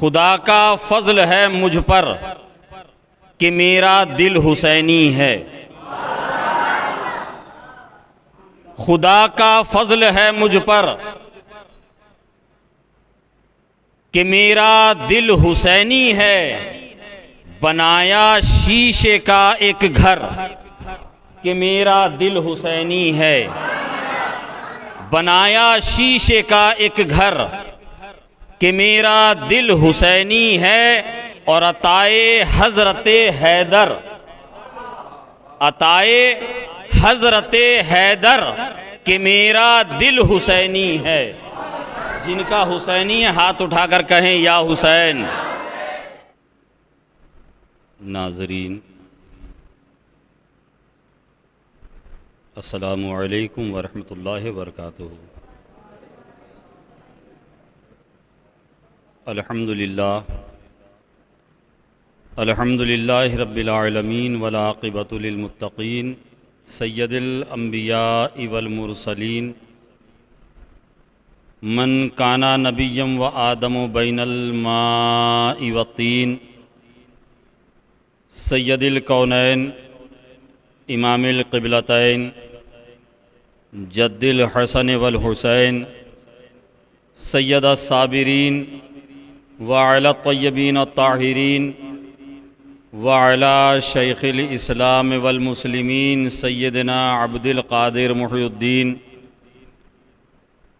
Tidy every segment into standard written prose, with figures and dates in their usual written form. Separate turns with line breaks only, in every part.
خدا کا فضل ہے مجھ پر کہ میرا دل حسینی ہے۔ خدا کا فضل ہے مجھ پر کہ میرا دل حسینی ہے، بنایا شیشے کا ایک گھر کہ میرا دل حسینی ہے، بنایا شیشے کا ایک گھر کہ میرا دل حسینی ہے، اور عطائے حضرت حیدر، عطائے حضرت حیدر کہ میرا دل حسینی ہے۔ جن کا حسینی ہے ہاتھ اٹھا کر کہیں یا حسین۔ ناظرین السلام علیکم ورحمۃ اللہ وبرکاتہ۔ الحمد للہ رب العالمین والعاقبۃ للمتقین سید الانبیاء والمرسلین من کانا نبیا و آدم بین الماء والطین سید الکونین امام القبلتین جد الحسن والحسین سید الصابرین وعلی الطیبین الطاہرین وعلی شیخ الاسلام والمسلمین سیدنا عبد القادر محی الدین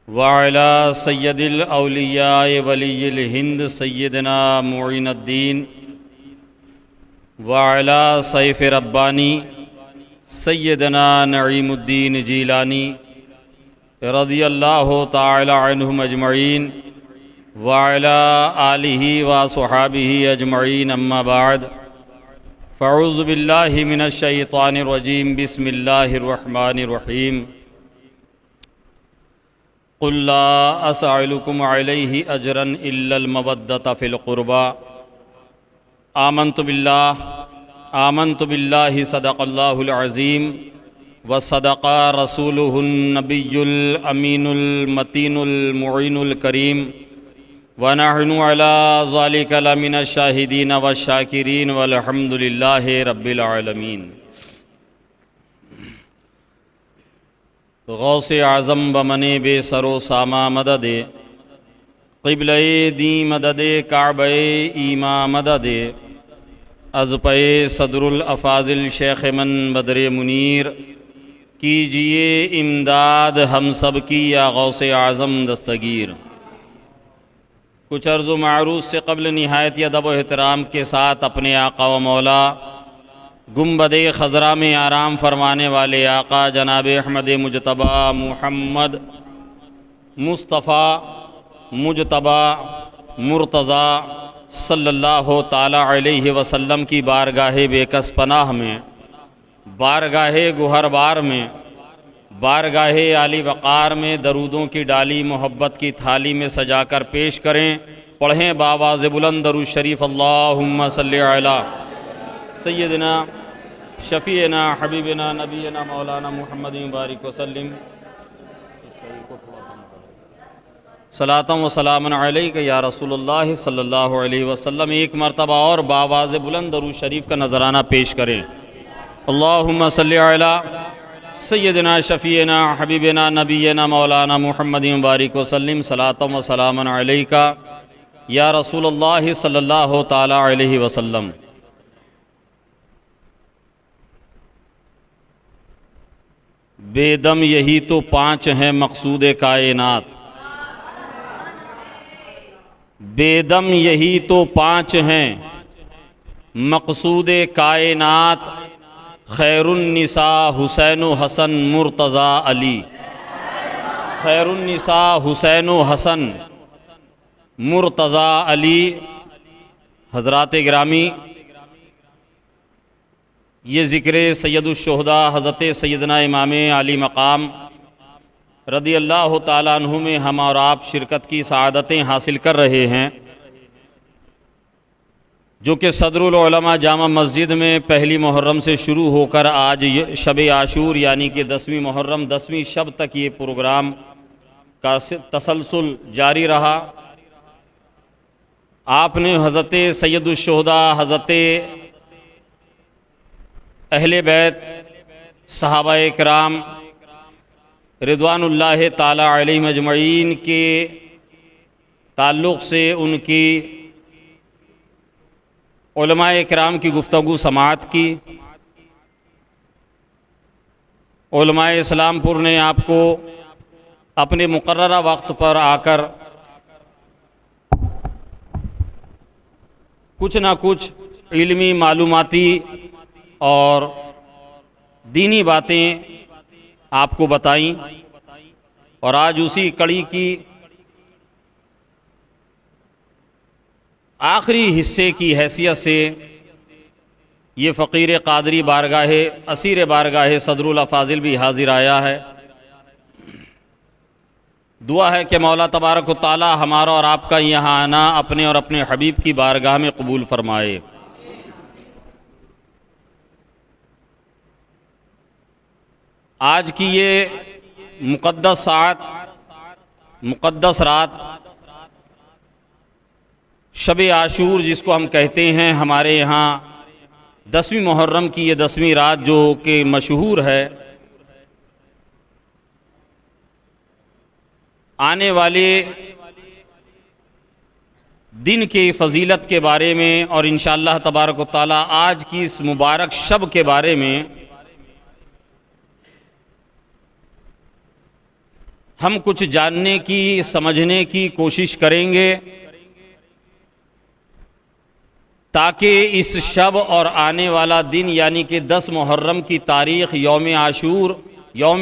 وعلی سید الاولیاء ولی الہند سیدنا معین الدین وعلی سیف ربانی سیدنا نعیم الدین جیلانی رضی اللہ تعالی عنہم اجمعین وعلی آلہ وصحابہ اجمعین، اما بعد فاعوذ باللہ من الشیطان الرجیم، بسم اللہ الرحمن الرحیم۔ قل لا اسألکم علیہ اجرا الا المودۃ فی القربى آمنت باللہ صدق اللہ العظیم وصدق رسولہ النبی الامین المتین المعین الکریم ونحن علی ذلک لمن الشاہدین والشاکرین والحمد للہ رب العالمین۔ غوث اعظم بمن بے سر و ساما مدد، قبلہ دیں مدد کعبہ ایما مدد، از پہ صدر الافاضل شیخ من بدر منیر، کیجئے امداد ہم سب کی یا غوث اعظم دستگیر۔ کچھ عرض و معروض سے قبل نہایت ادب و احترام کے ساتھ اپنے آقا و مولا گنبد خضرا میں آرام فرمانے والے آقا جناب احمد مجتبیٰ محمد مصطفیٰ مجتبیٰ مرتضیٰ صلی اللہ تعالی علیہ وسلم کی بارگاہ بے کس پناہ میں، بارگاہ گوہر بار میں، بارگاہ عالی وقار میں درودوں کی ڈالی محبت کی تھالی میں سجا کر پیش کریں۔ پڑھیں بآواز بلند درود شریف، اللہم صلی علی سیدنا شفیعنا حبیبنا نبینا مولانا محمد مبارک وسلم، صلاۃ و سلام علیک یا رسول اللہ صلی اللہ علیہ وسلم۔ ایک مرتبہ اور بآواز بلند درود شریف کا نذرانہ پیش کریں۔ اللہم صلی علی سیدنا شفیعنا حبیبنا نبینا مولانا محمد مبارک وسلم، صلاۃ و سلام علیک یا رسول اللہ صلی اللہ تعالی علیہ وسلم۔ بے دم یہی تو پانچ ہیں مقصود کائنات، بے دم یہی تو پانچ ہیں مقصود کائنات، خیر النساء حسین و حسن مرتضیٰ علی، خیر النساء حسین و حسن مرتضیٰ علی۔ حضرات گرامی، یہ ذکر سید الشہداء حضرت سیدنا امام علی مقام رضی اللہ تعالیٰ عنہ میں ہم اور آپ شرکت کی سعادتیں حاصل کر رہے ہیں، جو کہ صدر العلماء جامع مسجد میں پہلی محرم سے شروع ہو کر آج شب عاشور یعنی کہ 10ویں محرم 10ویں شب تک یہ پروگرام کا تسلسل جاری رہا۔ آپ نے حضرت سید الشہداء، حضرت اہل بیت، صحابہ کرام رضوان اللہ تعالی علیہم اجمعین کے تعلق سے ان کی علماء کرام کی گفتگو سماعت کی۔ علماء اسلام پور نے آپ کو اپنے مقررہ وقت پر آ کر کچھ نہ کچھ علمی، معلوماتی اور دینی باتیں آپ کو بتائیں، اور آج اسی کڑی کی آخری حصے کی حیثیت سے یہ فقیر قادری بارگاہ، اسیر بارگاہ صدر الافاضل بھی حاضر آیا ہے۔ دعا ہے کہ مولا تبارک و تعالی ہمارا اور آپ کا یہاں آنا اپنے اور اپنے حبیب کی بارگاہ میں قبول فرمائے۔ آج کی یہ مقدس ساعت، مقدس رات، شب عاشور جس کو ہم کہتے ہیں، ہمارے یہاں 10ویں محرم کی یہ 10ویں رات جو کہ مشہور ہے، آنے والے دن کی فضیلت کے بارے میں اور انشاءاللہ تبارک و تعالی آج کی اس مبارک شب کے بارے میں ہم کچھ جاننے کی، سمجھنے کی کوشش کریں گے، تاکہ اس شب اور آنے والا دن یعنی کہ 10 محرم کی تاریخ، یوم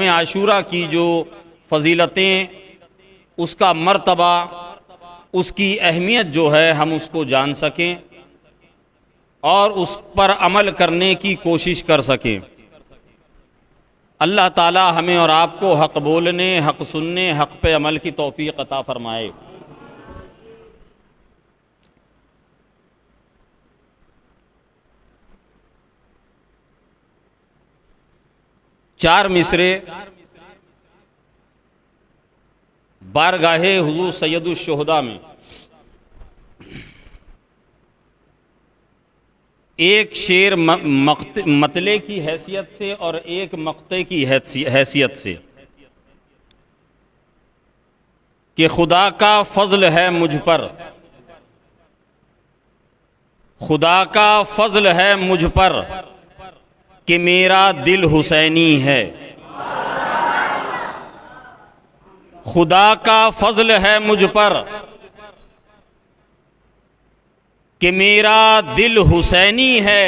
عاشورہ کی جو فضیلتیں، اس کا مرتبہ، اس کی اہمیت جو ہے، ہم اس کو جان سکیں اور اس پر عمل کرنے کی کوشش کر سکیں۔ اللہ تعالی ہمیں اور آپ کو حق بولنے، حق سننے، حق پہ عمل کی توفیق عطا فرمائے۔ چار مصرے بارگاہ حضور سید الشہداء میں، ایک شعر مطلع کی حیثیت سے اور ایک مقطع کی حیثیت سے، کہ خدا کا فضل ہے مجھ پر، خدا کا فضل ہے مجھ پر کہ میرا دل حسینی ہے، خدا کا فضل ہے مجھ پر کہ میرا دل حسینی ہے،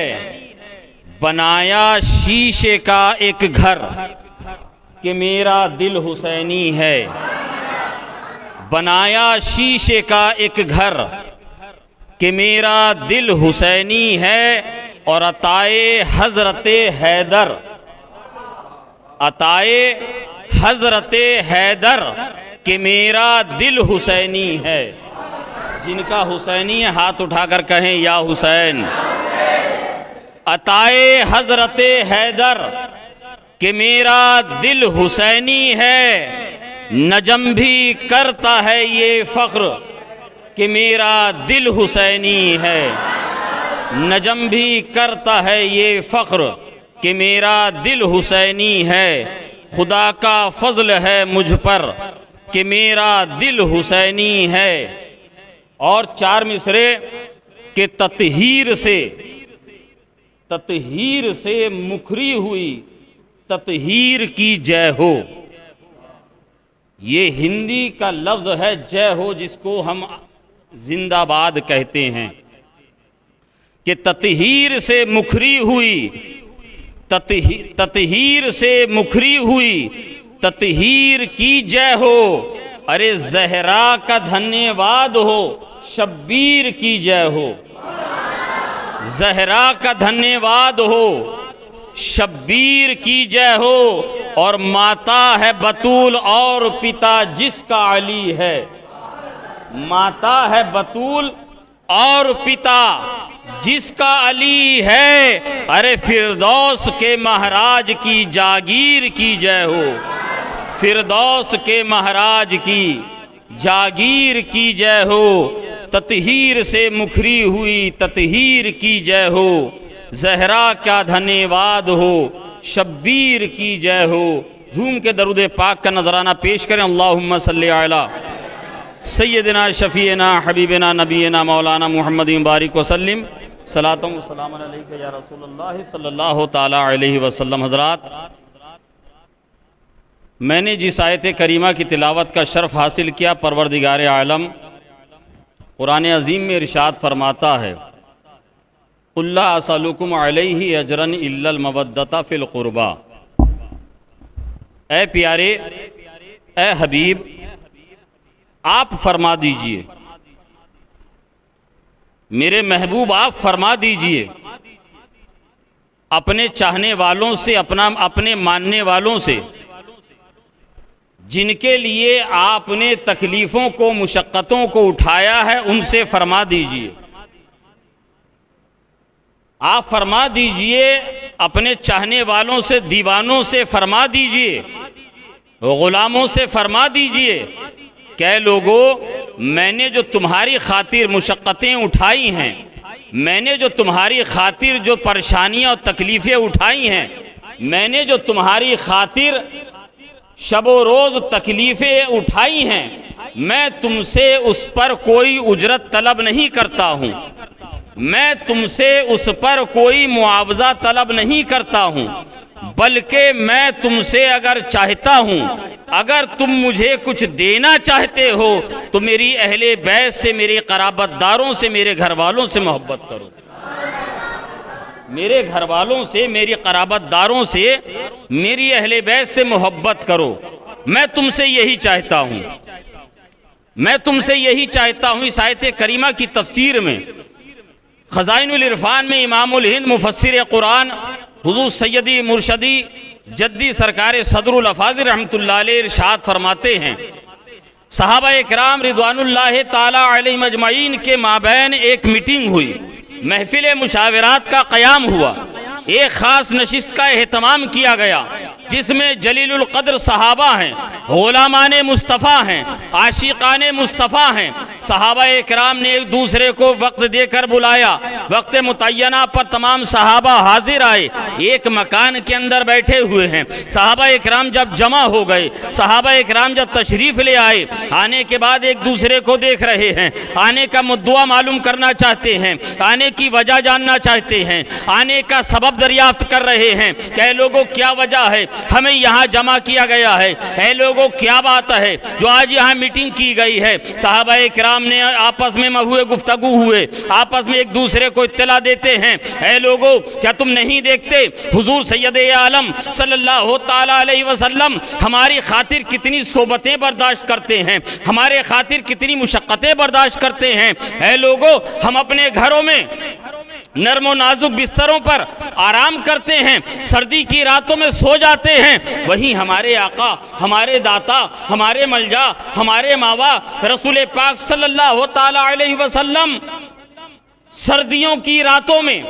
بنایا شیشے کا ایک گھر کہ میرا دل حسینی ہے، بنایا شیشے کا ایک گھر کہ میرا دل حسینی ہے، اور عطائے حضرت حیدر، عطائے حضرت حیدر کہ میرا دل حسینی ہے۔ جن کا حسینی ہے ہاتھ اٹھا کر کہیں یا حسین۔ عطائے حضرت حیدر کہ میرا دل حسینی ہے، نجم بھی کرتا ہے یہ فخر کہ میرا دل حسینی ہے، نجم بھی کرتا ہے یہ فخر کہ میرا دل حسینی ہے، خدا کا فضل ہے مجھ پر کہ میرا دل حسینی ہے۔ اور چار مصرے کہ تطہیر سے مکھری ہوئی تطہیر کی جے ہو، یہ ہندی کا لفظ ہے جے ہو، جس کو ہم زندہ باد کہتے ہیں، کہ تطہیر سے مکھری ہوئی، تطہیر سے مکھری ہوئی تطہیر کی جے ہو، ارے زہرا کا دھنیہ واد ہو شبیر کی جے ہو، زہرا کا دھنیہ واد ہو شبیر کی جے ہو، اور ماتا ہے بطول اور پتا جس کا علی ہے، ماتا ہے بطول اور پتا جس کا علی ہے، ارے فردوس کے مہراج کی جاگیر کی جے ہو، فردوس کے مہراج کی جاگیر کی جے ہو، تطہیر سے مکھری ہوئی تطہیر کی جے ہو، زہرا کیا دھنے واد ہو، شبیر کی جے ہو۔ جھوم کے درود پاک کا نذرانہ پیش کریں۔ اللہم صلی علی سیدنا شفیعنا حبیبنا نبینا مولانا محمد مبارک وسلم، صلاۃ و سلام علیک یا رسول اللہ صلی اللہ تعالی علیہ وسلم۔ حضرات، میں نے جس آیت کریمہ کی تلاوت کا شرف حاصل کیا، پروردگار عالم قرآن عظیم میں ارشاد فرماتا ہے، قُلْ لَا أَسْأَلُكُمْ عَلَيْهِ أَجْرًا إِلَّا الْمَوَدَّةَ فِي الْقُرْبَى۔ اے پیارے، اے حبیب، آپ فرما دیجئے، میرے محبوب آپ فرما دیجئے اپنے چاہنے والوں سے، اپنے ماننے والوں سے، جن کے لیے آپ نے تکلیفوں کو، مشقتوں کو اٹھایا ہے، ان سے فرما دیجئے۔ آپ فرما دیجئے اپنے چاہنے والوں سے، دیوانوں سے فرما دیجئے، غلاموں سے فرما دیجئے کہ اے لوگو، میں نے جو تمہاری خاطر مشقتیں اٹھائی ہیں، میں نے جو تمہاری خاطر جو پریشانیاں اور تکلیفیں اٹھائی ہیں، میں نے جو تمہاری خاطر شب و روز تکلیفیں اٹھائی ہیں، میں تم سے اس پر کوئی اجرت طلب نہیں کرتا ہوں، میں تم سے اس پر کوئی معاوضہ طلب نہیں کرتا ہوں، بلکہ میں تم سے اگر چاہتا ہوں، اگر تم مجھے کچھ دینا چاہتے ہو تو میری اہل بیت سے، میرے قرابت داروں سے، میرے گھر والوں سے محبت کرو، میرے گھر والوں سے، میری قرابت داروں سے، میری اہل بیت سے محبت کرو۔ میں تم سے یہی چاہتا ہوں، میں تم سے یہی چاہتا ہوں۔ اس آیت کریمہ کی تفسیر میں خزائن العرفان میں امام الہند مفسر قرآن حضور سیدی مرشدی جدی سرکار صدر الافاضل رحمۃ اللہ علیہ ارشاد فرماتے ہیں، صحابہ اکرام رضوان اللہ تعالی علیہم اجمعین کے مابین ایک میٹنگ ہوئی، محفل مشاورات کا قیام ہوا، ایک خاص نشست کا اہتمام کیا گیا جس میں جلیل القدر صحابہ ہیں، غلامان مصطفیٰ ہیں، عاشقان مصطفیٰ ہیں۔ صحابہ اکرام نے ایک دوسرے کو وقت دے کر بلایا، وقت متعینہ پر تمام صحابہ حاضر آئے، ایک مکان کے اندر بیٹھے ہوئے ہیں۔ صحابہ اکرام جب جمع ہو گئے، صحابہ اکرام جب تشریف لے آئے، آنے کے بعد ایک دوسرے کو دیکھ رہے ہیں، آنے کا مدعا معلوم کرنا چاہتے ہیں، آنے کی وجہ جاننا چاہتے ہیں، آنے کا سبب دریافت کر رہے ہیں کہ اے لوگوں کیا وجہ ہے ہمیں یہاں جمع کیا گیا ہے، اے لوگوں کیا بات ہے جو آج یہاں میٹنگ کی گئی ہے۔ صحابہ اکرام نے آپس میں ہوئے گفتگو ہوئے، آپس میں ایک دوسرے کو اطلاع دیتے ہیں، اے لوگوں کیا تم نہیں دیکھتے حضور سید عالم صلی اللہ تعالی علیہ وسلم ہماری خاطر کتنی صحبتیں برداشت کرتے ہیں، ہمارے خاطر کتنی مشقتیں برداشت کرتے ہیں۔ اے لوگوں ہم اپنے گھروں میں نرم و نازک بستروں پر آرام کرتے ہیں، سردی کی راتوں میں سو جاتے ہیں، وہیں ہمارے آقا، ہمارے داتا، ہمارے ملجا، ہمارے ماوا رسول پاک صلی اللہ تعالی علیہ وسلم سردیوں کی راتوں میں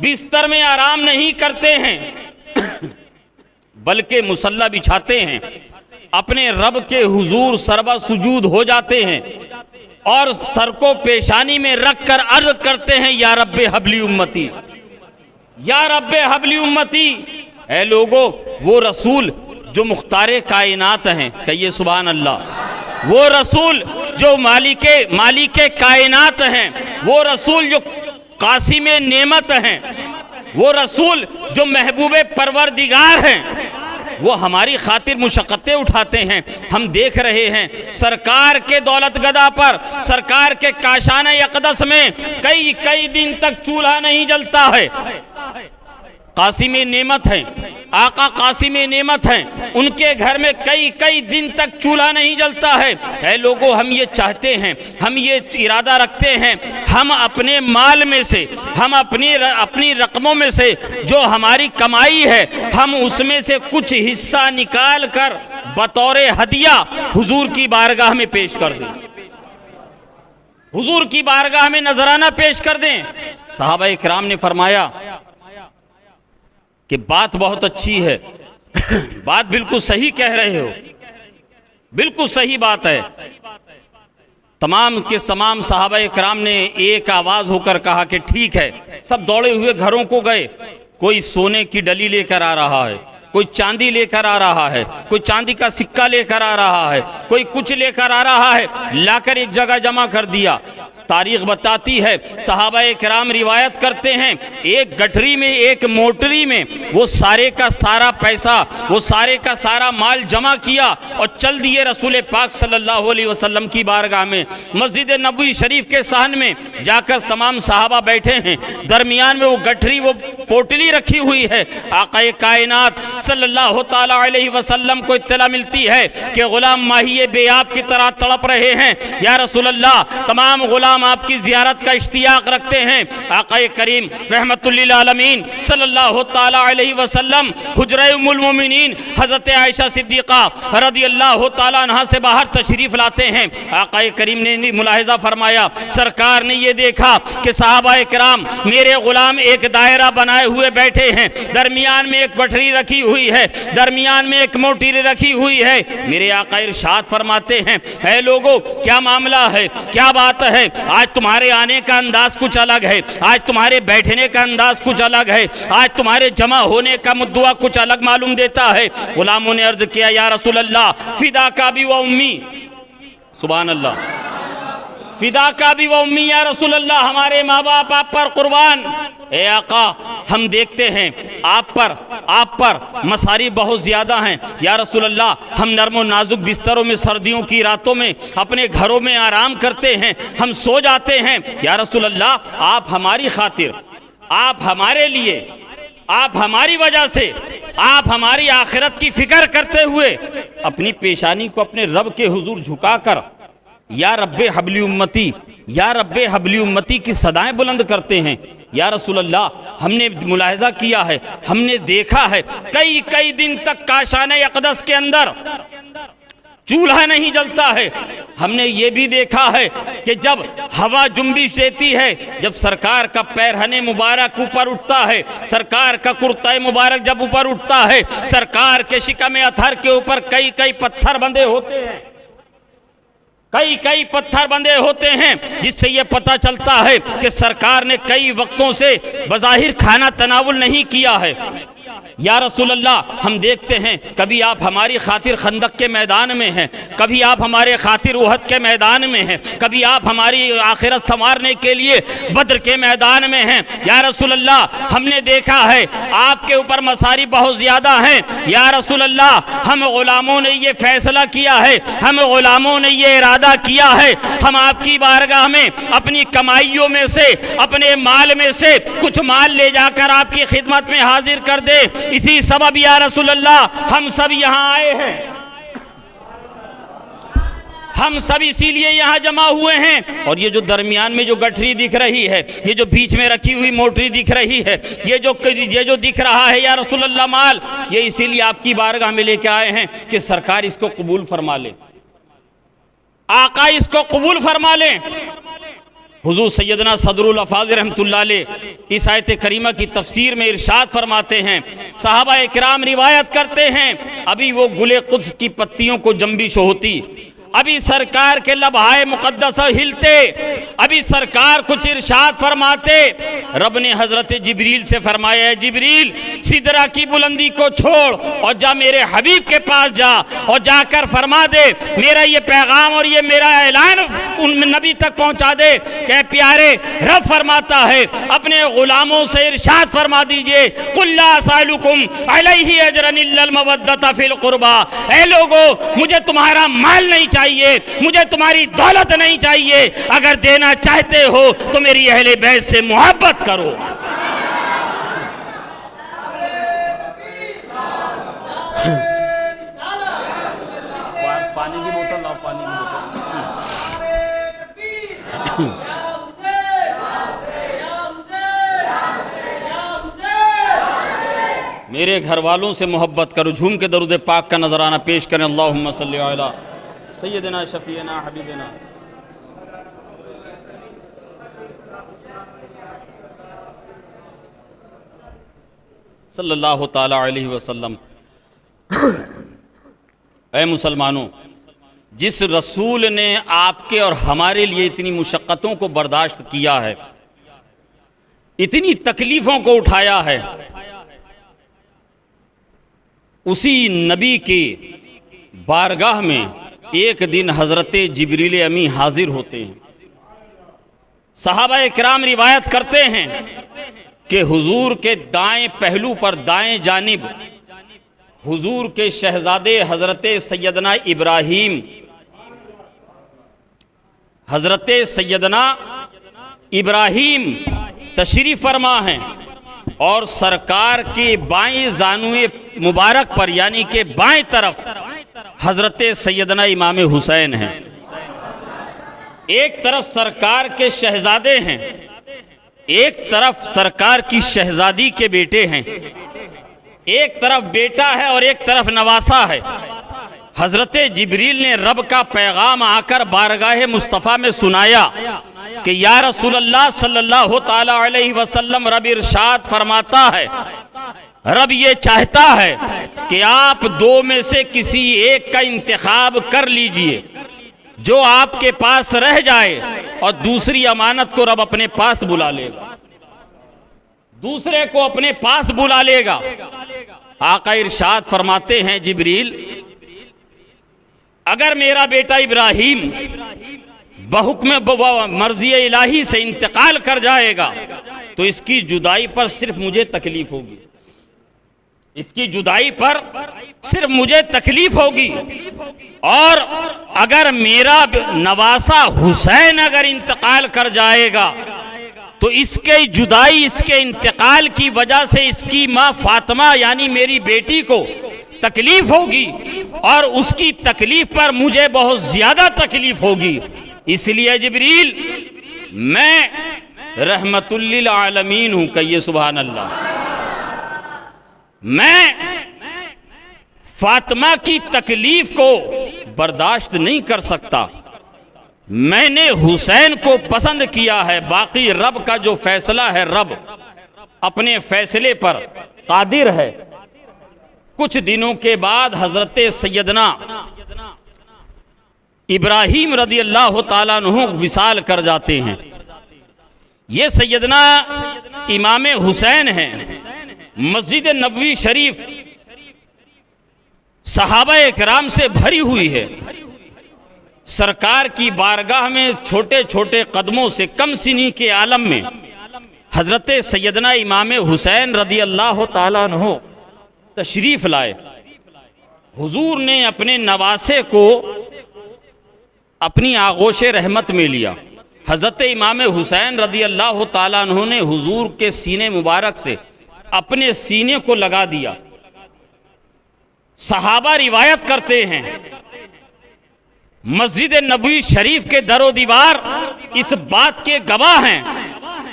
بستر میں آرام نہیں کرتے ہیں بلکہ مصلی بچھاتے ہیں، اپنے رب کے حضور سربا سجود ہو جاتے ہیں اور سر کو پیشانی میں رکھ کر عرض کرتے ہیں، یا رب حبلی امتی، یا رب حبلی امتی۔ اے لوگو، وہ رسول جو مختار کائنات ہیں، کہیے سبحان اللہ، وہ رسول جو مالک کائنات ہیں، وہ رسول جو قاسم نعمت ہیں، وہ رسول جو محبوب پروردگار ہیں، وہ ہماری خاطر مشقتیں اٹھاتے ہیں۔ ہم دیکھ رہے ہیں سرکار کے دولت گدا پر، سرکار کے کاشانہ اقدس میں کئی دن تک چولہا نہیں جلتا ہے۔ قاسم نعمت ہیں، آقا قاسم نعمت ہیں، ان کے گھر میں کئی دن تک چولہا نہیں جلتا ہے۔ اے لوگوں، ہم یہ چاہتے ہیں، ہم یہ ارادہ رکھتے ہیں، ہم اپنے مال میں سے، ہم اپنی رقموں میں سے جو ہماری کمائی ہے، ہم اس میں سے کچھ حصہ نکال کر بطور ہدیہ حضور کی بارگاہ میں پیش کر دیں، حضور کی بارگاہ میں نذرانہ پیش کر دیں۔ صحابہ اکرام نے فرمایا کہ بات بہت اچھی ہے، بات بالکل صحیح کہہ رہے ہو، بالکل صحیح بات ہے، تمام کے تمام صحابہ اکرام نے ایک آواز ہو کر کہا کہ ٹھیک ہے. سب دوڑے ہوئے گھروں کو گئے. کوئی سونے کی ڈلی لے کر آ رہا ہے, کوئی چاندی لے کر آ رہا ہے, کوئی چاندی کا سکہ لے کر آ رہا ہے, کوئی کچھ لے کر آ رہا ہے, لا کر ایک جگہ جمع کر دیا. تاریخ بتاتی ہے, صحابہ کرام روایت کرتے ہیں, ایک گٹھری میں, ایک موٹری میں وہ سارے کا سارا پیسہ, وہ سارے کا سارا مال جمع کیا اور چل دیے رسول پاک صلی اللہ علیہ وسلم کی بارگاہ میں. مسجد نبوی شریف کے صحن میں جا کر تمام صحابہ بیٹھے ہیں. درمیان میں وہ گٹھری, وہ پوٹلی رکھی ہوئی ہے. آقا کائنات صلی اللہ تعالی علیہ وسلم کو اطلاع ملتی ہے کہ غلام ماہی بے آب کی طرح تڑپ رہے ہیں. یا رسول اللہ, تمام غلام آپ کی زیارت کا اشتیاق رکھتے ہیں. آقا کریم رحمت للعالمین صلی اللہ تعالی علیہ وسلم حجرہ ام المومنین حضرت عائشہ صدیقہ رضی اللہ تعالی عنہ سے باہر تشریف لاتے ہیں. آقا کریم نے ملاحظہ فرمایا, سرکار نے یہ دیکھا کہ صحابہ کرام میرے غلام ایک دائرہ بنائے ہوئے بیٹھے ہیں, درمیان میں ایک گٹھری رکھی ہوئی ہے, درمیان میں ایک موٹری رکھی ہوئی ہے. میرے آقا ارشاد فرماتے ہیں, اے لوگو کیا معاملہ ہے, کیا بات ہے؟ آج تمہارے آنے کا انداز کچھ الگ ہے, آج تمہارے بیٹھنے کا انداز کچھ الگ ہے, آج تمہارے جمع ہونے کا مدعا کچھ الگ معلوم دیتا ہے. غلاموں نے عرض کیا, یا رسول اللہ فدا کا بھی و امی, سبحان اللہ, فدا کا بھی و امی, یا رسول اللہ ہمارے ماں باپ آپ پر قربان. اے آقا ہم دیکھتے ہیں آپ پر مصاری بہت زیادہ ہیں. یا رسول اللہ ہم نرم و نازک بستروں میں سردیوں کی راتوں میں اپنے گھروں میں آرام کرتے ہیں, ہم سو جاتے ہیں. یا رسول اللہ آپ ہماری خاطر, آپ ہمارے لیے, آپ ہماری وجہ سے, آپ ہماری آخرت کی فکر کرتے ہوئے اپنی پیشانی کو اپنے رب کے حضور جھکا کر یا رب حبلی امتی, یا رب حبلی امتی کی صدائیں بلند کرتے ہیں. یا رسول اللہ ہم نے ملاحظہ کیا ہے, ہم نے دیکھا ہے کئی دن تک کاشان اقدس کے اندر چولہا نہیں جلتا ہے. ہم نے یہ بھی دیکھا ہے کہ جب ہوا جنبش دیتی ہے, جب سرکار کا پیرہن مبارک اوپر اٹھتا ہے, سرکار کا کرتہ مبارک جب اوپر اٹھتا ہے, سرکار کے شکم اطہر کے اوپر کئی پتھر بندھے ہوتے ہیں, کئی پتھر بندھے ہوتے ہیں, جس سے یہ پتہ چلتا ہے کہ سرکار نے کئی وقتوں سے بظاہر کھانا تناول نہیں کیا ہے. یا رسول اللہ ہم دیکھتے ہیں کبھی آپ ہماری خاطر خندق کے میدان میں ہیں, کبھی آپ ہمارے خاطر احد کے میدان میں ہیں, کبھی آپ ہماری آخرت سنوارنے کے لیے بدر کے میدان میں ہیں. یا رسول اللہ ہم نے دیکھا ہے آپ کے اوپر مصاری بہت زیادہ ہیں. یا رسول اللہ ہم غلاموں نے یہ فیصلہ کیا ہے, ہم غلاموں نے یہ ارادہ کیا ہے, ہم آپ کی بارگاہ میں اپنی کمائیوں میں سے, اپنے مال میں سے کچھ مال لے جا کر آپ کی خدمت میں حاضر کر دے. اسی سبب یا رسول اللہ ہم سب یہاں آئے ہیں, ہم سب اسی لیے یہاں جمع ہوئے ہیں. اور یہ جو درمیان میں جو گٹھری دکھ رہی ہے, یہ جو بیچ میں رکھی ہوئی موٹری دکھ رہی ہے, یہ جو دکھ رہا ہے یا رسول اللہ مال, یہ اسی لیے آپ کی بارگاہ میں لے کے آئے ہیں کہ سرکار اس کو قبول فرما لے, آقا اس کو قبول فرما لیں. حضور سیدنا صدر الافاضل رحمت اللہ علیہ اس آیت کریمہ کی تفسیر میں ارشاد فرماتے ہیں, صحابہ کرام روایت کرتے ہیں, ابھی وہ گل قدس کی پتیوں کو جنبش ہوتی, ابھی سرکار کے لبہائے مقدس ہلتے, ابھی سرکار کچھ ارشاد فرماتے. رب نے حضرت جبریل سے فرمایا, ہے جبریل سدرہ کی بلندی کو چھوڑ اور جا میرے حبیب کے پاس جا, اور جا کر فرما دے میرا یہ پیغام اور یہ میرا اعلان ان نبی تک پہنچا دے کہ پیارے رب فرماتا ہے اپنے غلاموں سے ارشاد فرما دیجئے, قل لا اسألکم علیہ اجرا الا المودۃ فی القربى, اے لوگو مجھے تمہارا مال نہیں چاہیے, مجھے تمہاری دولت نہیں چاہیے, اگر دینا چاہتے ہو تو میری اہل بیت سے محبت کرو. پانی کی بوتل لاؤ, پانی کی بوتل. میرے گھر والوں سے محبت کرو. جھوم کے درود پاک کا نذرانہ پیش کریں. اللہم صلی علی سیدنا شفیعنا حبیبنا صلی اللہ تعالی علیہ وسلم. اے مسلمانوں, جس رسول نے آپ کے اور ہمارے لیے اتنی مشقتوں کو برداشت کیا ہے، اتنی تکلیفوں کو اٹھایا ہے، اسی نبی کی بارگاہ میں ایک دن حضرت جبریل امی حاضر ہوتے ہیں۔ صحابہ کرام روایت کرتے ہیں کہ حضور کے دائیں پہلو پر، دائیں جانب، حضور کے شہزادے حضرت سیدنا ابراہیم، حضرت سیدنا ابراہیم تشریف فرما ہیں، اور سرکار کے بائیں زانوئے مبارک پر یعنی کہ بائیں طرف حضرت سیدنا امام حسین ہیں۔ ایک طرف سرکار کے شہزادے ہیں، ایک طرف سرکار کی شہزادی کے بیٹے ہیں، ایک طرف بیٹا ہے اور ایک طرف نواسا ہے۔ حضرت جبریل نے رب کا پیغام آ کر بارگاہ مصطفیٰ میں سنایا کہ یا رسول اللہ صلی اللہ تعالی علیہ وسلم، رب ارشاد فرماتا ہے، رب یہ چاہتا ہے کہ آپ دو میں سے کسی ایک کا انتخاب کر لیجئے، جو آپ کے پاس رہ جائے اور دوسری امانت کو رب اپنے پاس بلا لے گا، دوسرے کو اپنے پاس بلا لے گا۔ آقا ارشاد فرماتے ہیں جبریل، اگر میرا بیٹا ابراہیم بحکم مرضی الہی سے انتقال کر جائے گا تو اس کی جدائی پر صرف مجھے تکلیف ہوگی، اس کی جدائی پر صرف مجھے تکلیف ہوگی، اور اگر میرا نواسا حسین اگر انتقال کر جائے گا تو اس کے جدائی، اس کے انتقال کی وجہ سے اس کی ماں فاطمہ یعنی میری بیٹی کو تکلیف ہوگی، اور اس کی تکلیف پر مجھے بہت زیادہ تکلیف ہوگی۔ اس لیے جبریل، میں رحمت للعالمین ہوں، کہیے سبحان اللہ، میں فاطمہ کی تکلیف کو برداشت نہیں کر سکتا، میں نے حسین کو پسند کیا ہے، باقی رب کا جو فیصلہ ہے، رب اپنے فیصلے پر قادر ہے۔ کچھ دنوں کے بعد حضرت سیدنا ابراہیم رضی اللہ تعالیٰ عنہ وصال کر جاتے ہیں۔ یہ سیدنا امام حسین ہیں۔ مسجد نبوی شریف صحابہ اکرام سے بھری ہوئی ہے۔ سرکار کی بارگاہ میں چھوٹے چھوٹے قدموں سے کم سنی کے عالم میں حضرت سیدنا امام حسین رضی اللہ تعالیٰ عنہ تشریف لائے۔ حضور نے اپنے نواسے کو اپنی آغوش رحمت میں لیا۔ حضرت امام حسین رضی اللہ تعالیٰ عنہ نے حضور کے سینے مبارک سے اپنے سینے کو لگا دیا۔ صحابہ روایت کرتے ہیں، مسجد نبوی شریف کے در و دیوار اس بات کے گواہ ہیں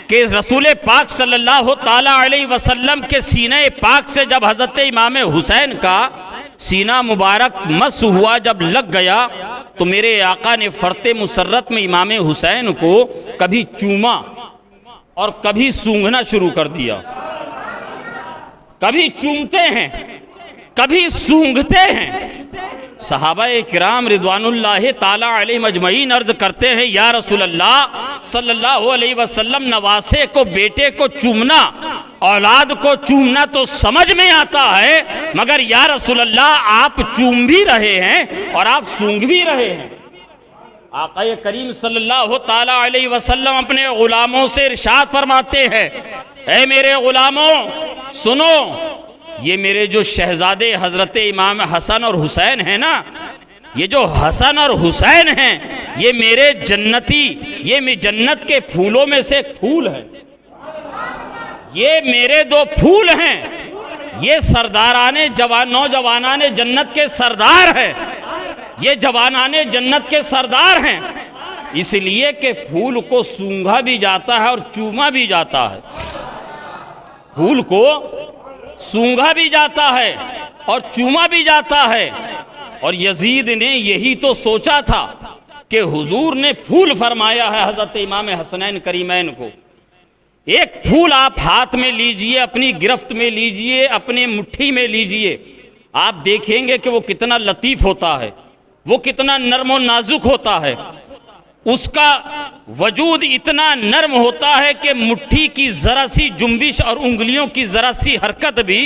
کہ رسول پاک صلی اللہ تعالی علیہ وسلم کے سینہ پاک سے جب حضرت امام حسین کا سینہ مبارک مس ہوا، جب لگ گیا، تو میرے آقا نے فرط مسرت میں امام حسین کو کبھی چوما اور کبھی سونگھنا شروع کر دیا۔ کبھی چومتے ہیں، کبھی سونگھتے ہیں۔ صحابہ کرام رضوان اللہ تعالی علیہ مجمعین عرض کرتے ہیں، یا رسول اللہ صلی اللہ علیہ وسلم، نواسے کو، بیٹے کو چومنا، اولاد کو چومنا تو سمجھ میں آتا ہے، مگر یا رسول اللہ آپ چوم بھی رہے ہیں اور آپ سونگ بھی رہے ہیں۔ آقا کریم صلی اللہ تعالی علیہ وسلم اپنے غلاموں سے ارشاد فرماتے ہیں، اے میرے غلاموں سنو، یہ میرے جو شہزادے حضرت امام حسن اور حسین ہیں نا، یہ جو حسن اور حسین ہیں، یہ میرے جنتی، یہ جنت کے پھولوں میں سے ایک پھول ہے، یہ میرے دو پھول ہیں، یہ سرداران نوجوانان جنت کے سردار ہیں، یہ جوانان جنت کے سردار ہیں، اس لیے کہ پھول کو سونگھا بھی جاتا ہے اور چوما بھی جاتا ہے، پھول کو سونگھا بھی جاتا ہے اور چوما بھی جاتا ہے۔ اور یزید نے یہی تو سوچا تھا کہ حضور نے پھول فرمایا ہے حضرت امام حسنین کریمین کو، ایک پھول آپ ہاتھ میں لیجئے، اپنی گرفت میں لیجئے، اپنے مٹھی میں لیجئے، آپ دیکھیں گے کہ وہ کتنا لطیف ہوتا ہے، وہ کتنا نرم و نازک ہوتا ہے، اس کا وجود اتنا نرم ہوتا ہے کہ مٹھی کی ذرا سی جنبش اور انگلیوں کی ذرا سی حرکت بھی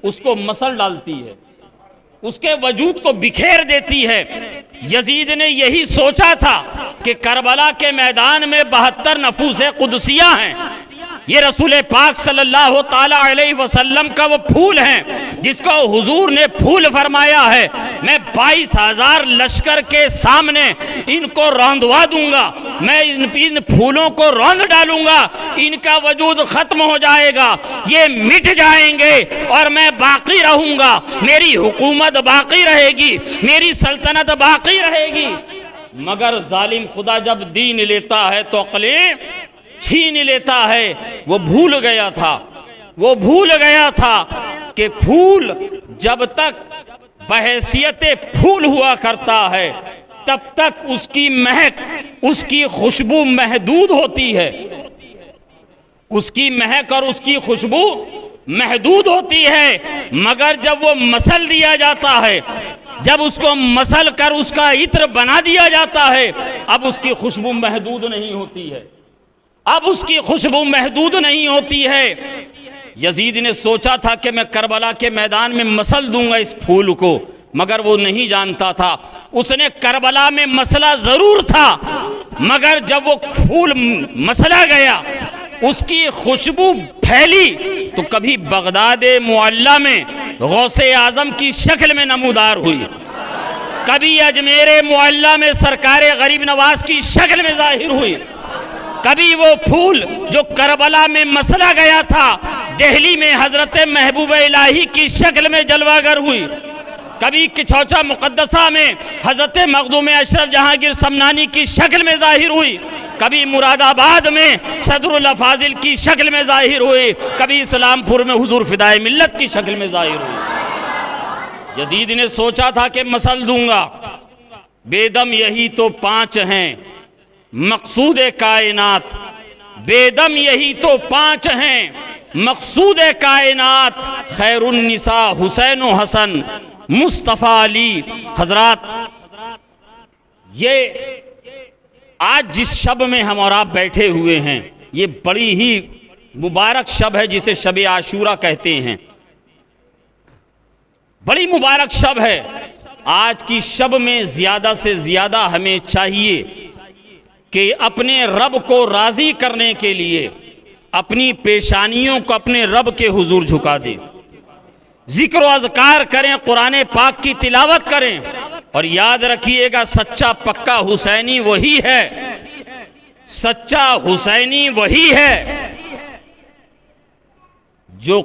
اس کو مسل ڈالتی ہے، اس کے وجود کو بکھیر دیتی ہے۔ یزید نے یہی سوچا تھا کہ کربلا کے میدان میں 72 نفوس قدسیہ ہیں، یہ رسول پاک صلی اللہ تعالی علیہ وسلم کا وہ پھول ہیں جس کو حضور نے پھول فرمایا ہے، میں 22,000 لشکر کے سامنے ان کو روندوا دوں گا، میں ان پھولوں کو روند ڈالوں گا، ان کا وجود ختم ہو جائے گا، یہ مٹ جائیں گے اور میں باقی رہوں گا، میری حکومت باقی رہے گی، میری سلطنت باقی رہے گی۔ مگر ظالم خدا جب دین لیتا ہے تو عقلیں چھین لیتا ہے۔ وہ بھول گیا تھا کہ پھول جب تک بحیثیت پھول ہوا کرتا ہے تب تک اس کی مہک، اس کی خوشبو محدود ہوتی ہے، اس کی مہک اور اس کی خوشبو محدود ہوتی ہے، مگر جب وہ مسل دیا جاتا ہے، جب اس کو مسل کر اس کا عطر بنا دیا جاتا ہے، اب اس کی خوشبو محدود نہیں ہوتی ہے، اب اس کی خوشبو محدود نہیں ہوتی ہے۔ یزید نے سوچا تھا کہ میں کربلا کے میدان میں مسل دوں گا اس پھول کو، مگر وہ نہیں جانتا تھا، اس نے کربلا میں مسلا ضرور تھا، مگر جب وہ پھول مسلا گیا، اس کی خوشبو پھیلی تو کبھی بغداد معلیٰ میں غوث اعظم کی شکل میں نمودار ہوئی، کبھی اجمیر معلیٰ میں سرکار غریب نواز کی شکل میں ظاہر ہوئی، کبھی وہ پھول جو کربلا میں مسلا گیا تھا دہلی میں حضرت محبوب الہی کی شکل میں جلوہ گر ہوئی، کبھی کچھوچا مقدسہ میں حضرت مخدوم اشرف جہانگیر سمنانی کی شکل میں ظاہر ہوئی، کبھی مراد آباد میں صدر الافاضل کی شکل میں ظاہر ہوئی، کبھی اسلام پور میں حضور فدائے ملت کی شکل میں ظاہر ہوئی۔ یزید نے سوچا تھا کہ مسل دوں گا، بے دم یہی تو 5 ہیں مقصود کائنات، بے دم یہی تو 5 ہیں مقصود کائنات، خیر النساء حسین و حسن مصطفیٰ علی۔ حضرات، یہ آج جس شب میں ہم اور آپ بیٹھے ہوئے ہیں یہ بڑی ہی مبارک شب ہے جسے شب عاشورہ کہتے ہیں، بڑی مبارک شب ہے۔ آج کی شب میں زیادہ سے زیادہ ہمیں چاہیے کہ اپنے رب کو راضی کرنے کے لیے اپنی پیشانیوں کو اپنے رب کے حضور جھکا دیں، ذکر و اذکار کریں، قرآن پاک کی تلاوت کریں، اور یاد رکھیے گا سچا پکا حسینی وہی ہے، سچا حسینی وہی ہے جو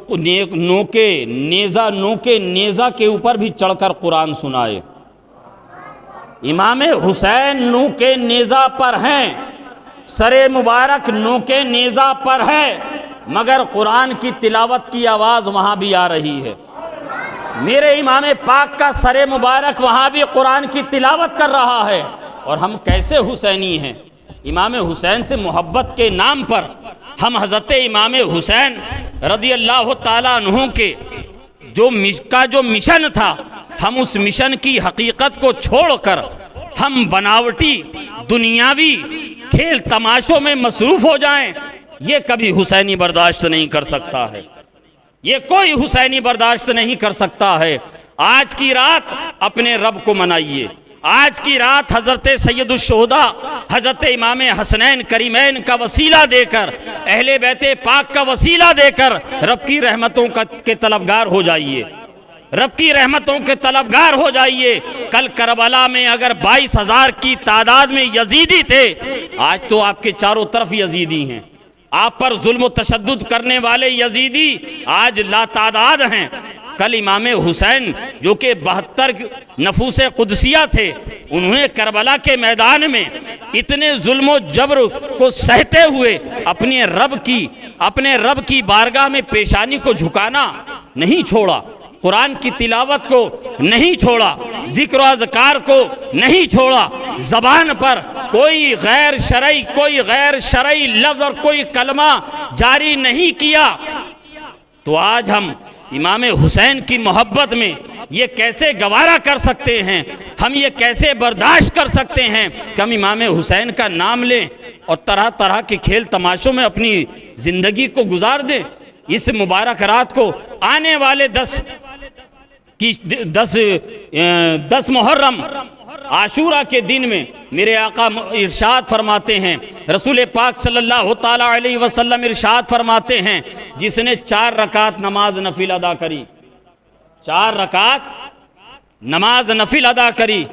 نوکے نیزہ کے اوپر بھی چڑھ کر قرآن سنائے۔ امام حسین نوکے نیزہ پر ہیں، سر مبارک نوکے نیزہ پر ہے، مگر قرآن کی تلاوت کی آواز وہاں بھی آ رہی ہے۔ میرے امام پاک کا سر مبارک وہاں بھی قرآن کی تلاوت کر رہا ہے، اور ہم کیسے حسینی ہیں۔ امام حسین سے محبت کے نام پر ہم حضرت امام حسین رضی اللہ تعالیٰ عنہ کے جو مشن تھا، ہم اس مشن کی حقیقت کو چھوڑ کر ہم بناوٹی دنیاوی کھیل تماشوں میں مصروف ہو جائیں، یہ کبھی حسینی برداشت نہیں کر سکتا ہے، یہ کوئی حسینی برداشت نہیں کر سکتا ہے۔ آج کی رات اپنے رب کو منائیے، آج کی رات حضرت سید الشہداء حضرت امام حسنین کریمین کا وسیلہ دے کر، اہل بیت پاک کا وسیلہ دے کر رب کی رحمتوں کے طلبگار ہو جائیے، رب کی رحمتوں کے طلبگار ہو جائیے۔ کل کربلا میں اگر 22,000 کی تعداد میں یزیدی تھے، آج تو آپ کے چاروں طرف یزیدی ہیں، آپ پر ظلم و تشدد کرنے والے یزیدی آج لا تعداد ہیں۔ کل امام حسین جو کہ 72 نفوس قدسیہ تھے، انہوں نے کربلا کے میدان میں اتنے ظلم و جبر کو سہتے ہوئے اپنے رب کی بارگاہ میں پیشانی کو جھکانا نہیں چھوڑا، قرآن کی تلاوت کو نہیں چھوڑا، ذکر و اذکار کو نہیں چھوڑا، زبان پر کوئی غیر شرعی لفظ اور کوئی کلمہ جاری نہیں کیا۔ تو آج ہم امام حسین کی محبت میں یہ کیسے گوارا کر سکتے ہیں؟ ہم یہ کیسے برداشت کر سکتے ہیں کہ ہم امام حسین کا نام لیں اور طرح طرح کے کھیل تماشوں میں اپنی زندگی کو گزار دیں؟ اس مبارک رات کو آنے والے 10 محرم عاشورہ کے دن میں میرے آقا ارشاد فرماتے ہیں، رسول پاک صلی اللہ تعالیٰ علیہ وسلم ارشاد فرماتے ہیں، جس نے 4 رکعت نماز نفل ادا کری، 4 رکعت نماز نفل ادا کری،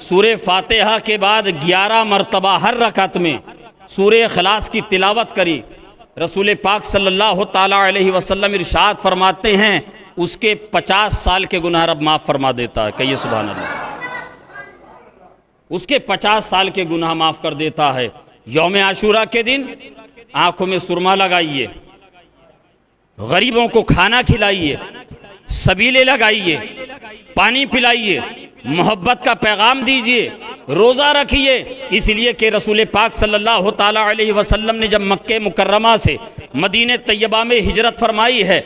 سورہ فاتحہ کے بعد 11 مرتبہ ہر رکعت میں سورہ اخلاص کی تلاوت کری، رسول پاک صلی اللہ تعالیٰ علیہ وسلم ارشاد فرماتے ہیں اس کے 50 سال کے گناہ رب معاف فرما دیتا ہے۔ کہیے سبحان اللہ۔ اس کے 50 سال کے گناہ معاف کر دیتا ہے۔ یوم عاشورہ کے دن آنکھوں میں سرما لگائیے، غریبوں کو کھانا کھلائیے، سبیلے لگائیے، پانی پلائیے، محبت کا پیغام دیجئے، روزہ رکھیے، اس لیے کہ رسول پاک صلی اللہ تعالیٰ علیہ وسلم نے جب مکہ مکرمہ سے مدینہ طیبہ میں ہجرت فرمائی ہے،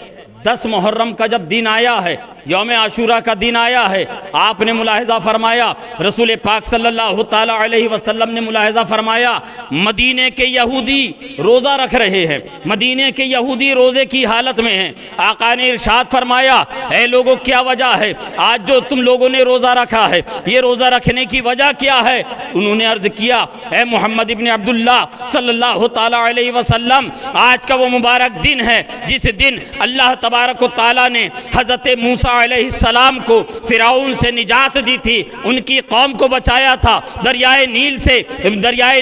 10 محرم کا جب دن آیا ہے، یوم عاشورہ کا دن آیا ہے، آپ نے ملاحظہ فرمایا، رسول پاک صلی اللہ تعالیٰ علیہ وسلم نے ملاحظہ فرمایا، مدینہ کے یہودی روزہ رکھ رہے ہیں، مدینہ کے یہودی روزے کی حالت میں ہیں۔ آقا نے ارشاد فرمایا، اے لوگوں کیا وجہ ہے آج جو تم لوگوں نے روزہ رکھا ہے، یہ روزہ رکھنے کی وجہ کیا ہے؟ انہوں نے عرض کیا، اے محمد ابن عبداللہ صلی اللہ تعالیٰ علیہ وسلم، آج کا وہ مبارک دن ہے جس دن اللہ تبارک و تعالیٰ نے حضرت موسیٰ علیہ السلام کو فرعون سے نجات دی تھی، ان کی قوم کو بچایا تھا، دریائے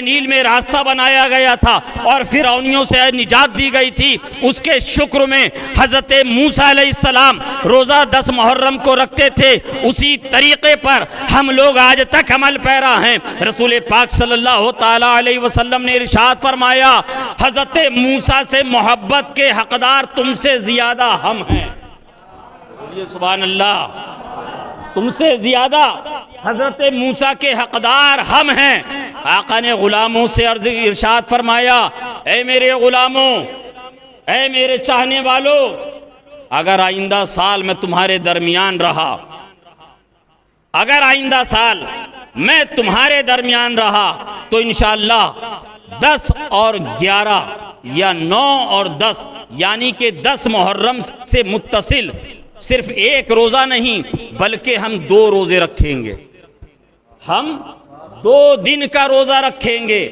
نیل میں راستہ بنایا گیا تھا اور فرعونیوں سے نجات دی گئی تھی۔ اس کے شکر میں حضرت موسیٰ علیہ السلام روزہ 10 محرم کو رکھتے تھے، اسی طریقے پر ہم لوگ آج تک عمل پیرا ہیں۔ رسول پاک صلی اللہ تعالیٰ علیہ وسلم نے ارشاد فرمایا، حضرت موسیٰ سے محبت کے حقدار تم سے زیادہ ہم ہیں۔ یہ سبحان اللہ، تم سے زیادہ حضرت موسیٰ کے حقدار ہم ہیں۔ آقا نے غلاموں سے ارشاد فرمایا، اے میرے غلاموں، اے میرے چاہنے والوں، اگر آئندہ سال میں تمہارے درمیان رہا، اگر آئندہ سال میں تمہارے درمیان رہا تو انشاءاللہ 10 اور 11 یا 9 اور 10 یعنی کہ 10 محرم سے متصل صرف ایک روزہ نہیں بلکہ ہم 2 روزے رکھیں گے، ہم 2 دن کا روزہ رکھیں گے،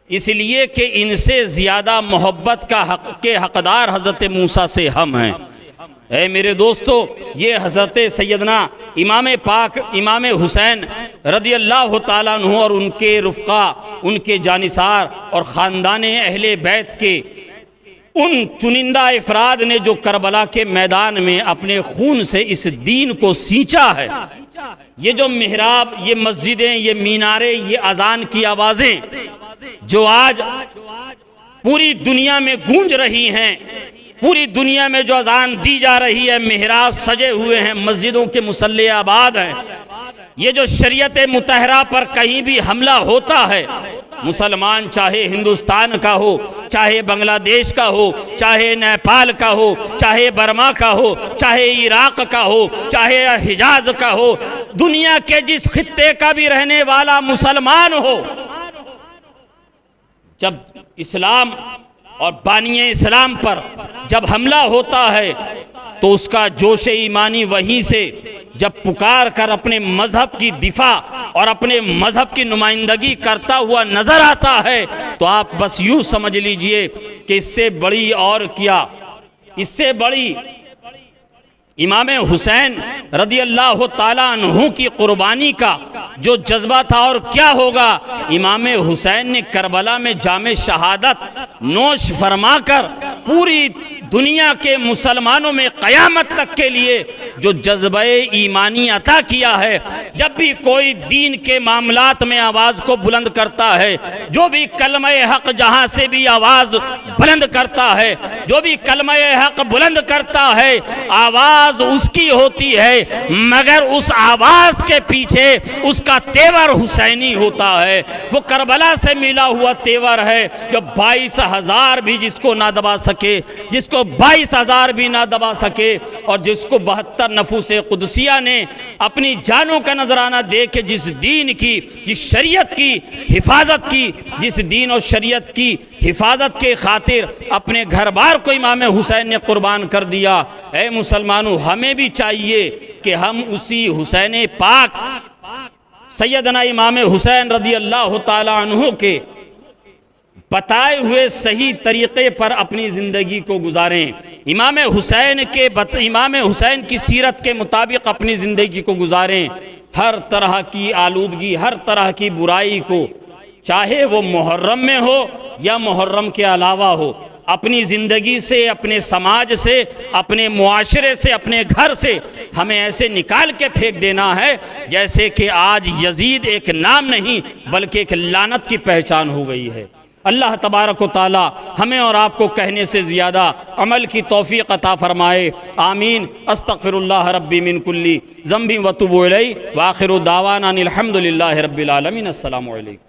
اس لیے کہ ان سے زیادہ محبت کے حقدار حضرت موسیٰ سے ہم ہیں۔ اے میرے دوستو، یہ حضرت سیدنا امام پاک امام حسین رضی اللہ تعالیٰ عنہ اور ان کے رفقا، ان کے جانثار اور خاندان اہل بیت کے ان چنندہ افراد نے جو کربلا کے میدان میں اپنے خون سے اس دین کو سینچا ہے، یہ جو محراب، یہ مسجدیں، یہ میناریں، یہ اذان کی آوازیں جو آج پوری دنیا میں گونج رہی ہیں، پوری دنیا میں جو اذان دی جا رہی ہے، محراب سجے ہوئے ہیں، مسجدوں کے مصلی آباد ہیں، یہ جو شریعت مطہرہ پر کہیں بھی حملہ ہوتا ہے، مسلمان چاہے ہندوستان کا ہو، چاہے بنگلہ دیش کا ہو، چاہے نیپال کا ہو، چاہے برما کا ہو، چاہے عراق کا ہو، چاہے حجاز کا ہو، دنیا کے جس خطے کا بھی رہنے والا مسلمان ہو، جب اسلام اور بانی اسلام پر جب حملہ ہوتا ہے تو اس کا جوش ایمانی وہیں سے جب پکار کر اپنے مذہب کی دفاع اور اپنے مذہب کی نمائندگی کرتا ہوا نظر آتا ہے تو آپ بس یوں سمجھ لیجئے کہ اس سے بڑی اور کیا، اس سے بڑی امام حسین رضی اللہ تعالیٰ عنہ کی قربانی کا جو جذبہ تھا اور کیا ہوگا۔ امام حسین نے کربلا میں جام شہادت نوش فرما کر پوری دنیا کے مسلمانوں میں قیامت تک کے لیے جو جذبہ ایمانی عطا کیا ہے، جب بھی کوئی دین کے معاملات میں آواز کو بلند کرتا ہے، جو بھی کلمہ حق جہاں سے بھی آواز بلند کرتا ہے، جو بھی کلمہ حق بلند کرتا ہے، آواز اس کی ہوتی ہے مگر اس آواز کے پیچھے اس کا تیور حسینی ہوتا ہے۔ وہ کربلا سے ملا ہوا تیور ہے جو 22,000 بھی جس کو نہ دبا سکے، جس کو کو 22,000 بھی نہ دبا سکے، اور جس کو 72 نفوس قدسیہ نے اپنی جانوں کا نذرانہ دے کے جس دین کی، جس شریعت کی حفاظت کی، جس دین اور شریعت کی حفاظت کے خاطر اپنے گھر بار کو امام حسین نے قربان کر دیا، اے مسلمانوں ہمیں بھی چاہیے کہ ہم اسی حسین پاک سیدنا امام حسین رضی اللہ تعالی عنہ کے بتائے ہوئے صحیح طریقے پر اپنی زندگی کو گزاریں، امام حسین کی سیرت کے مطابق اپنی زندگی کو گزاریں، ہر طرح کی آلودگی، ہر طرح کی برائی کو، چاہے وہ محرم میں ہو یا محرم کے علاوہ ہو، اپنی زندگی سے، اپنے سماج سے، اپنے معاشرے سے، اپنے گھر سے ہمیں ایسے نکال کے پھینک دینا ہے جیسے کہ آج یزید ایک نام نہیں بلکہ ایک لعنت کی پہچان ہو گئی ہے۔ اللہ تبارک و تعالی ہمیں اور آپ کو کہنے سے زیادہ عمل کی توفیق عطا فرمائے، آمین۔ استغفر اللہ ربی من کل ذنب واتوب الیہ، وآخر دعوانا ان الحمد للہ رب العالمین۔ السلام علیکم۔